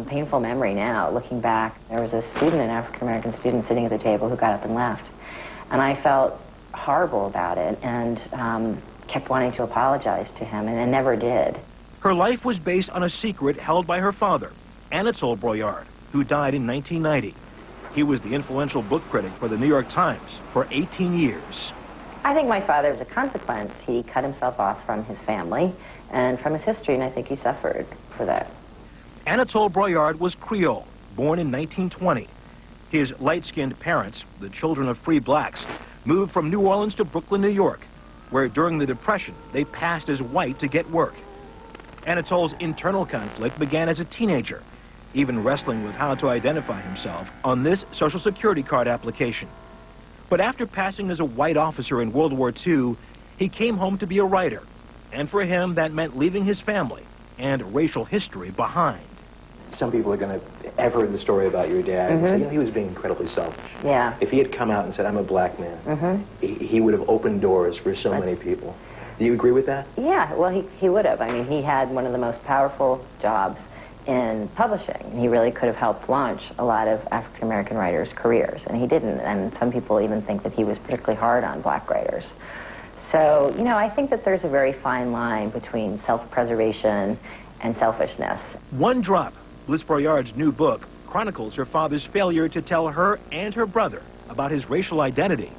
painful memory now, looking back. There was a student, an African-American student, sitting at the table who got up and left. And I felt horrible about it and kept wanting to apologize to him, and never did. Her life was based on a secret held by her father, Anatole Broyard, who died in 1990. He was the influential book critic for the New York Times for 18 years. I think my father was a consequence. He cut himself off from his family and from his history, and I think he suffered for that. Anatole Broyard was Creole, born in 1920. His light-skinned parents, the children of free blacks, moved from New Orleans to Brooklyn, New York, where during the Depression they passed as white to get work. Anatole's internal conflict began as a teenager, even wrestling with how to identify himself on this Social Security card application. But after passing as a white officer in World War II, he came home to be a writer. And for him, that meant leaving his family and racial history behind. Some people are going to have heard the story about your dad and say, you know, he was being incredibly selfish. Yeah. If he had come out and said, I'm a black man, he would have opened doors for so many people. Do you agree with that? Yeah, well, he would have. I mean, he had one of the most powerful jobs in publishing. He really could have helped launch a lot of African-American writers' careers, and he didn't. And some people even think that he was particularly hard on black writers. So, you know, I think that there's a very fine line between self-preservation and selfishness. One Drop, Bliss Broyard's new book, chronicles her father's failure to tell her and her brother about his racial identity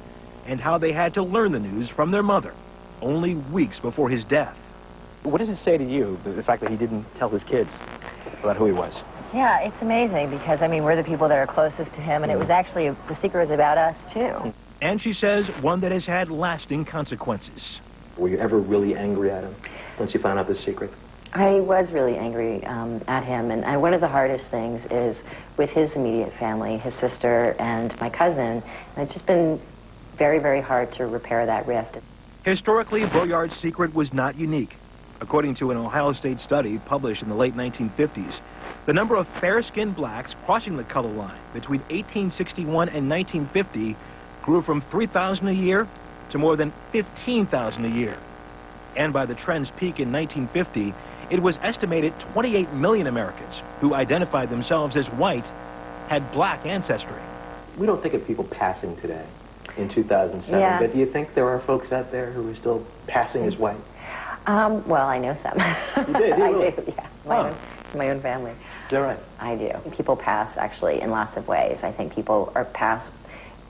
and how they had to learn the news from their mother only weeks before his death. What does it say to you, the fact that he didn't tell his kids about who he was? Yeah, it's amazing because, I mean, we're the people that are closest to him, and it was actually, the secret was about us, too. And she says one that has had lasting consequences. Were you ever really angry at him once you found out the secret? I was really angry at him, and one of the hardest things is with his immediate family, his sister and my cousin, and it's just been very, very hard to repair that rift. Historically, Broyard's secret was not unique. According to an Ohio State study published in the late 1950s, the number of fair-skinned blacks crossing the color line between 1861 and 1950 grew from 3,000 a year to more than 15,000 a year. And by the trend's peak in 1950, it was estimated 28 million Americans who identified themselves as white had black ancestry. We don't think of people passing today in 2007, but do you think there are folks out there who are still passing as white? Well, I know some. You did? You really? I do, yeah. My own family. Is that right? I do. People pass, actually, in lots of ways. I think people are passed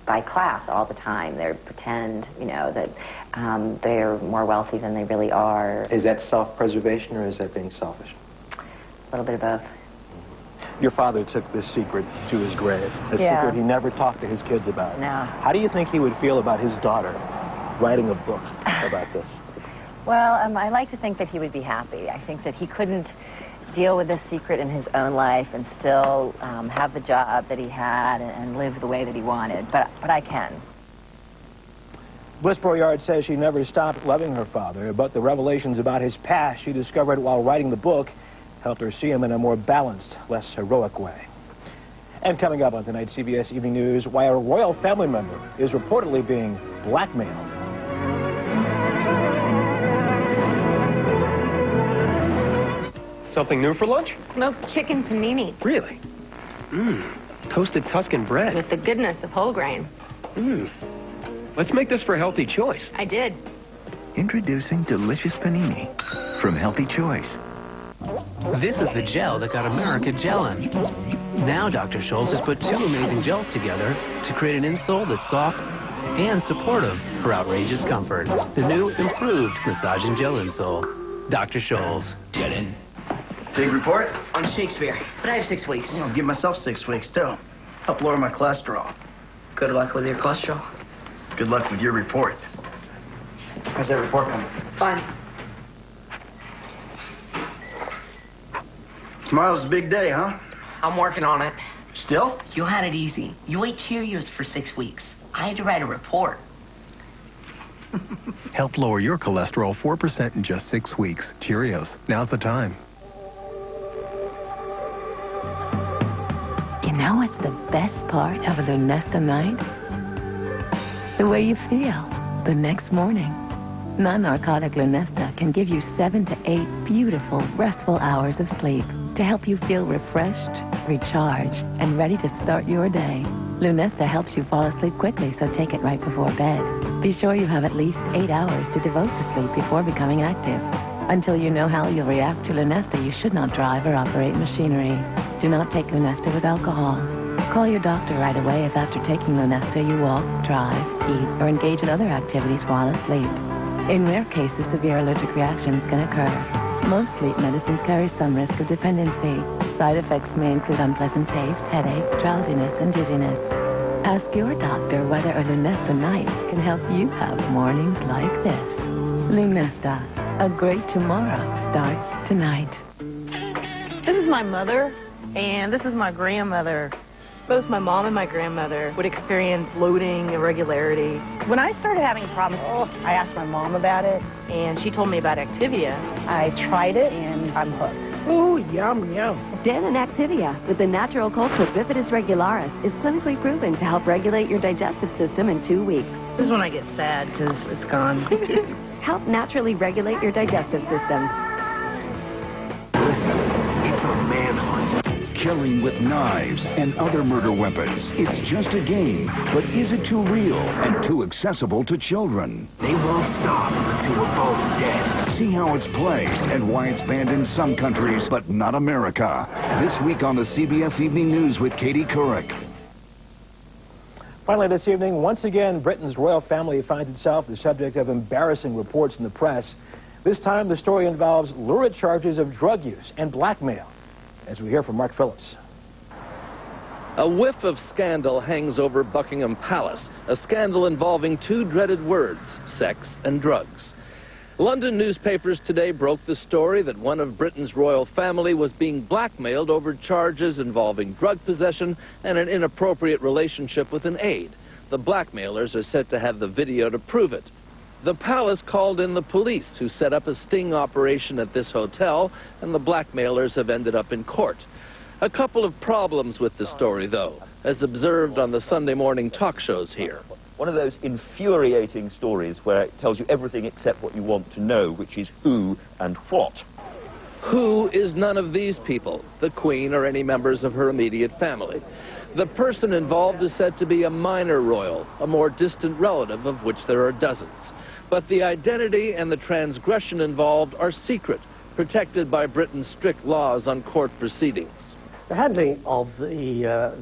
by class all the time. They pretend, you know, that they're more wealthy than they really are. Is that self-preservation or is that being selfish? A little bit of both. Your father took this secret to his grave, a secret he never talked to his kids about. No. How do you think he would feel about his daughter writing a book about this? Well, I like to think that he would be happy. I think that he couldn't deal with this secret in his own life and still have the job that he had and live the way that he wanted. But I can. Bliss Broyard says she never stopped loving her father, but the revelations about his past she discovered while writing the book helped her see him in a more balanced, less heroic way. And coming up on tonight's CBS Evening News, why a royal family member is reportedly being blackmailed. Something new for lunch? Smoked chicken panini. Really? Toasted Tuscan bread. With the goodness of whole grain. Let's make this for Healthy Choice. I did. Introducing delicious panini from Healthy Choice. This is the gel that got America gelling. Now Dr. Scholl's has put two amazing gels together to create an insole that's soft and supportive for outrageous comfort. The new improved massaging gel insole. Dr. Scholl's. Get in. Big report? On Shakespeare, but I have 6 weeks. I'll give myself 6 weeks, too. Help lower my cholesterol. Good luck with your cholesterol. Good luck with your report. How's that report coming? Fine. Tomorrow's a big day, huh? I'm working on it. Still? You had it easy. You ate Cheerios for 6 weeks. I had to write a report. Help lower your cholesterol 4% in just 6 weeks. Cheerios. Now's the time. You know what's the best part of a Lunesta night? The way you feel the next morning. Non-narcotic Lunesta can give you 7 to 8 beautiful, restful hours of sleep to help you feel refreshed, recharged, and ready to start your day. Lunesta helps you fall asleep quickly, so take it right before bed. Be sure you have at least 8 hours to devote to sleep before becoming active. Until you know how you'll react to Lunesta, you should not drive or operate machinery. Do not take Lunesta with alcohol. Call your doctor right away if after taking Lunesta you walk, drive, eat, or engage in other activities while asleep. In rare cases, severe allergic reactions can occur. Most sleep medicines carry some risk of dependency. Side effects may include unpleasant taste, headache, drowsiness, and dizziness. Ask your doctor whether a Lunesta night can help you have mornings like this. Lunesta, a great tomorrow starts tonight. This is my mother, and this is my grandmother. Both my mom and my grandmother would experience bloating, irregularity. When I started having problems, I asked my mom about it, and she told me about Activia. I tried it, and I'm hooked. Ooh, yum, yum. Dannon Activia, with the natural culture Bifidus regularis, is clinically proven to help regulate your digestive system in 2 weeks. This is when I get sad, because it's gone. Help naturally regulate your digestive system. Listen, it's a manhunt. Killing with knives and other murder weapons. It's just a game, but is it too real and too accessible to children? They won't stop until we're both dead. See how it's played and why it's banned in some countries, but not America. This week on the CBS Evening News with Katie Couric. Finally this evening, once again, Britain's royal family finds itself the subject of embarrassing reports in the press. This time, the story involves lurid charges of drug use and blackmail. As we hear from Mark Phillips. A whiff of scandal hangs over Buckingham Palace, a scandal involving two dreaded words, sex and drugs. London newspapers today broke the story that one of Britain's royal family was being blackmailed over charges involving drug possession and an inappropriate relationship with an aide. The blackmailers are said to have the video to prove it. The palace called in the police, who set up a sting operation at this hotel, and the blackmailers have ended up in court. A couple of problems with the story, though, as observed on the Sunday morning talk shows here. One of those infuriating stories where it tells you everything except what you want to know, which is who and what. Who is none of these people, the Queen or any members of her immediate family. The person involved is said to be a minor royal, a more distant relative of which there are dozens. But the identity and the transgression involved are secret, protected by Britain's strict laws on court proceedings. The handling of the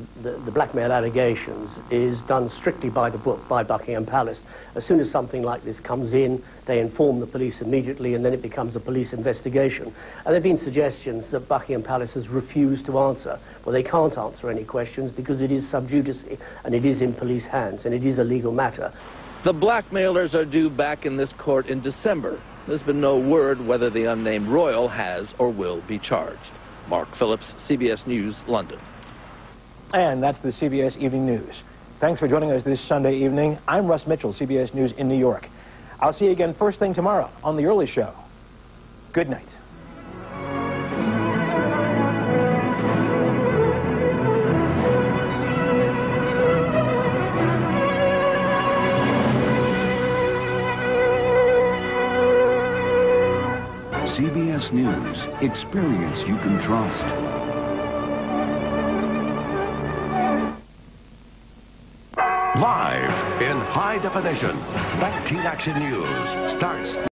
blackmail allegations is done strictly by the book, by Buckingham Palace. As soon as something like this comes in, they inform the police immediately, and then it becomes a police investigation. And there have been suggestions that Buckingham Palace has refused to answer. Well, they can't answer any questions because it is sub judice, and it is in police hands, and it is a legal matter. The blackmailers are due back in this court in December. There's been no word whether the unnamed royal has or will be charged. Mark Phillips, CBS News, London. And that's the CBS Evening News. Thanks for joining us this Sunday evening. I'm Russ Mitchell, CBS News in New York. I'll see you again first thing tomorrow on The Early Show. Good night. CBS News, experience you can trust. Live in high definition, 19 Action News starts